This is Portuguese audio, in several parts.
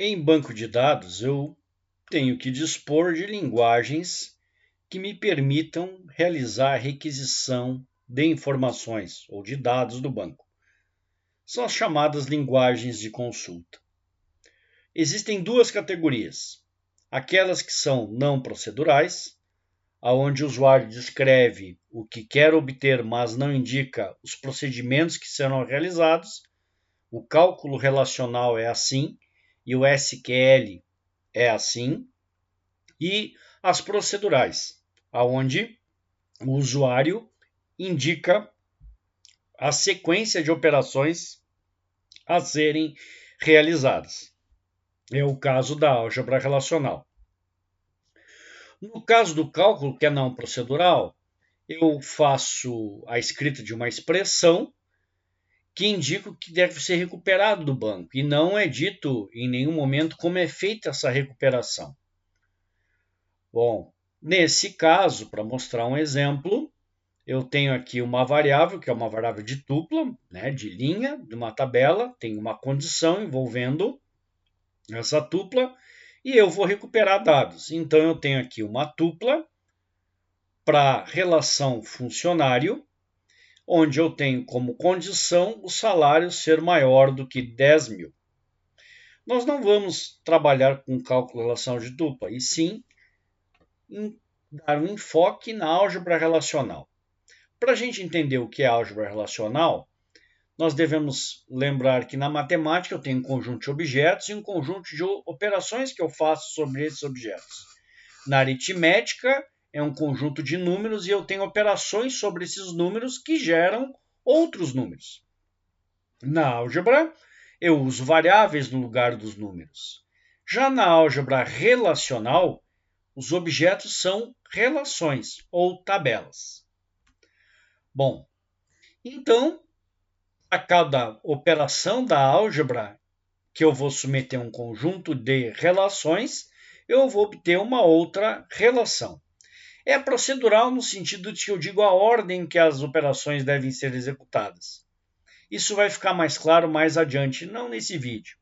Em banco de dados, eu tenho que dispor de linguagens que me permitam realizar a requisição de informações ou de dados do banco. São as chamadas linguagens de consulta. Existem duas categorias: aquelas que são não procedurais, onde o usuário descreve o que quer obter, mas não indica os procedimentos que serão realizados. O cálculo relacional é assim, e o SQL é assim, e as procedurais, onde o usuário indica a sequência de operações a serem realizadas. É o caso da álgebra relacional. No caso do cálculo, que é não procedural, eu faço a escrita de uma expressão que indica o que deve ser recuperado do banco, e não é dito em nenhum momento como é feita essa recuperação. Bom, nesse caso, para mostrar um exemplo, eu tenho aqui uma variável, que é uma variável de tupla, de linha, de uma tabela, tem uma condição envolvendo essa tupla, e eu vou recuperar dados. Então, eu tenho aqui uma tupla para relação funcionário, onde eu tenho como condição o salário ser maior do que 10 mil. Nós não vamos trabalhar com cálculo de relação de dupla, e sim dar um enfoque na álgebra relacional. Para a gente entender o que é álgebra relacional, nós devemos lembrar que na matemática eu tenho um conjunto de objetos e um conjunto de operações que eu faço sobre esses objetos. Na aritmética, é um conjunto de números e eu tenho operações sobre esses números que geram outros números. Na álgebra, eu uso variáveis no lugar dos números. Já na álgebra relacional, os objetos são relações ou tabelas. Bom, então, a cada operação da álgebra, que eu vou submeter um conjunto de relações, eu vou obter uma outra relação. É procedural no sentido de que eu digo a ordem que as operações devem ser executadas. Isso vai ficar mais claro mais adiante, não nesse vídeo,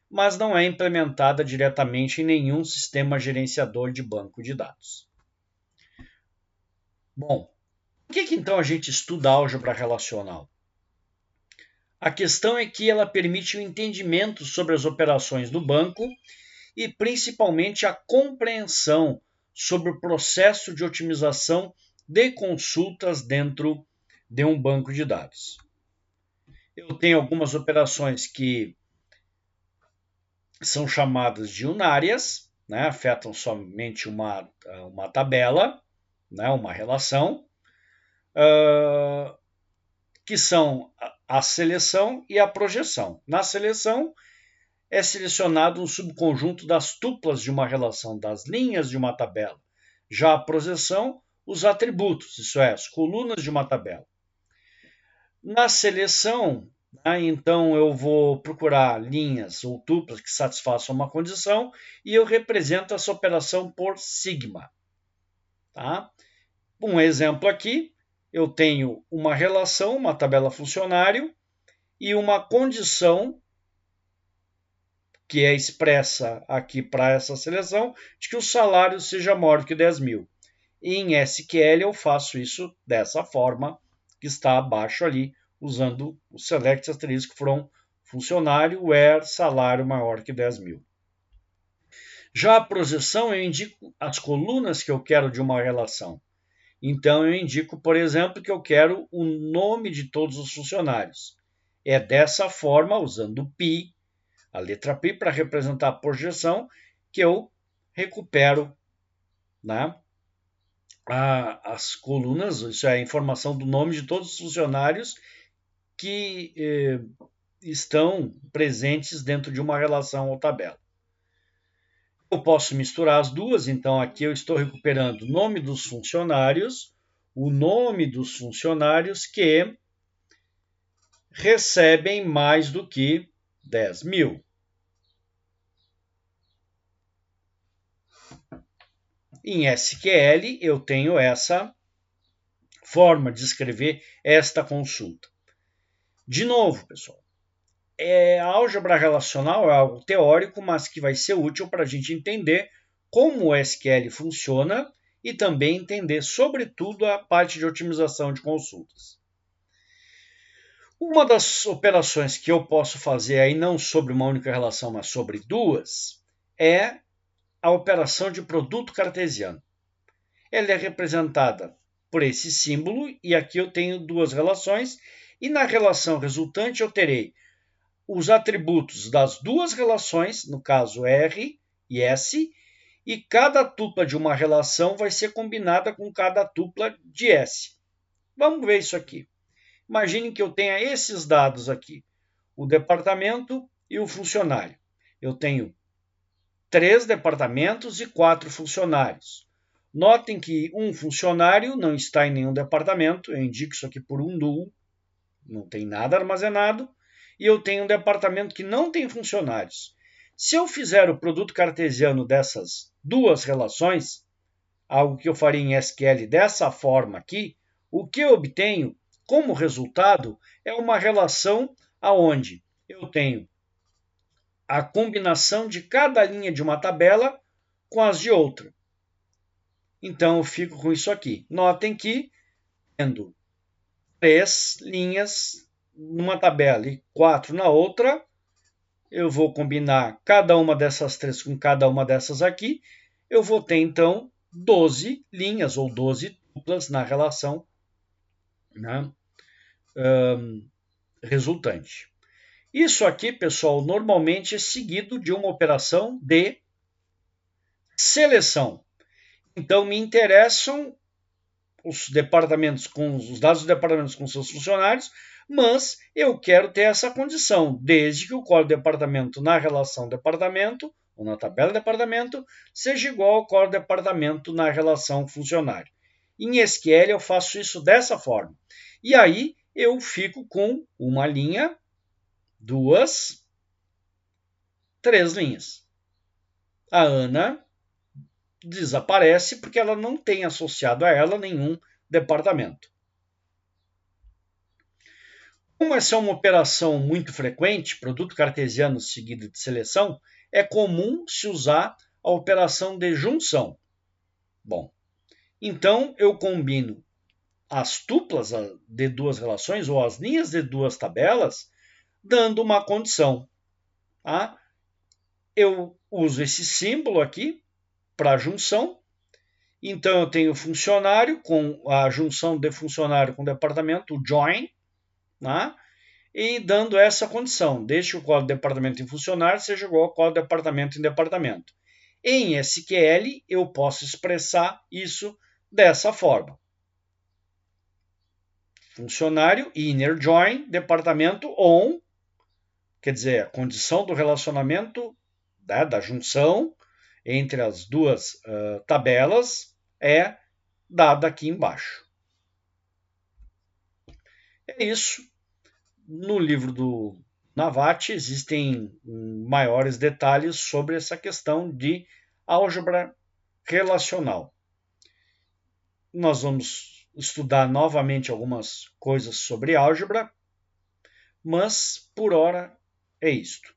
mas não é implementada diretamente em nenhum sistema gerenciador de banco de dados. Bom, por que então a gente estuda álgebra relacional? A questão é que ela permite o entendimento sobre as operações do banco e principalmente a compreensão sobre o processo de otimização de consultas dentro de um banco de dados. Eu tenho algumas operações que são chamadas de unárias, afetam somente uma tabela, uma relação, que são a seleção e a projeção. Na seleção, é selecionado um subconjunto das tuplas de uma relação, das linhas de uma tabela. Já a projeção, os atributos, isso é, as colunas de uma tabela. Na seleção, então eu vou procurar linhas ou tuplas que satisfaçam uma condição e eu represento essa operação por sigma. Tá? Um exemplo aqui, eu tenho uma relação, uma tabela funcionário e uma condição que é expressa aqui para essa seleção, de que o salário seja maior que 10 mil. E em SQL eu faço isso dessa forma, que está abaixo ali, usando o select asterisco from funcionário where salário maior que 10 mil. Já a projeção, eu indico as colunas que eu quero de uma relação. Então eu indico, por exemplo, que eu quero o nome de todos os funcionários. É dessa forma, usando o pi, a letra π para representar a projeção, que eu recupero as colunas, isso é a informação do nome de todos os funcionários que estão presentes dentro de uma relação ou tabela. Eu posso misturar as duas, então aqui eu estou recuperando o nome dos funcionários, o nome dos funcionários que recebem mais do que 10 mil. Em SQL, eu tenho essa forma de escrever esta consulta. De novo, pessoal, A álgebra relacional é algo teórico, mas que vai ser útil para a gente entender como o SQL funciona e também entender, sobretudo, a parte de otimização de consultas. Uma das operações que eu posso fazer aí, não sobre uma única relação, mas sobre duas, é a operação de produto cartesiano. Ela é representada por esse símbolo, e aqui eu tenho duas relações, e na relação resultante eu terei os atributos das duas relações, no caso R e S, e cada tupla de uma relação vai ser combinada com cada tupla de S. Vamos ver isso aqui. Imagine que eu tenha esses dados aqui, o departamento e o funcionário. Eu tenho 3 departamentos e 4 funcionários. Notem que um funcionário não está em nenhum departamento, eu indico isso aqui por um null, não tem nada armazenado, e eu tenho um departamento que não tem funcionários. Se eu fizer o produto cartesiano dessas duas relações, algo que eu faria em SQL dessa forma aqui, o que eu obtenho como resultado é uma relação aonde eu tenho a combinação de cada linha de uma tabela com as de outra. Então eu fico com isso aqui. Notem que, tendo 3 linhas numa tabela e 4 na outra, eu vou combinar cada uma dessas 3 com cada uma dessas aqui, eu vou ter então 12 linhas ou 12 duplas na relação, né, resultante. Isso aqui, pessoal, normalmente é seguido de uma operação de seleção. Então, me interessam os departamentos com os dados dos departamentos com seus funcionários, mas eu quero ter essa condição, desde que o código departamento na relação departamento, ou na tabela departamento, seja igual ao código departamento na relação funcionário. Em SQL eu faço isso dessa forma. E aí eu fico com uma linha, 2, 3 linhas. A Ana desaparece porque ela não tem associado a ela nenhum departamento. Como essa é uma operação muito frequente, produto cartesiano seguido de seleção, é comum se usar a operação de junção. Bom, então eu combino as tuplas de duas relações ou as linhas de duas tabelas, dando uma condição. Tá? Eu uso esse símbolo aqui para junção. Então eu tenho funcionário com a junção de funcionário com departamento, o join, né? E dando essa condição, desde que o código departamento em funcionário seja igual ao código departamento em departamento. Em SQL, eu posso expressar isso dessa forma. Funcionário, inner join, departamento on, quer dizer, a condição do relacionamento, da junção entre as duas tabelas é dada aqui embaixo. É isso. No livro do Navati existem maiores detalhes sobre essa questão de álgebra relacional. Nós vamos estudar novamente algumas coisas sobre álgebra, mas por hora é isto.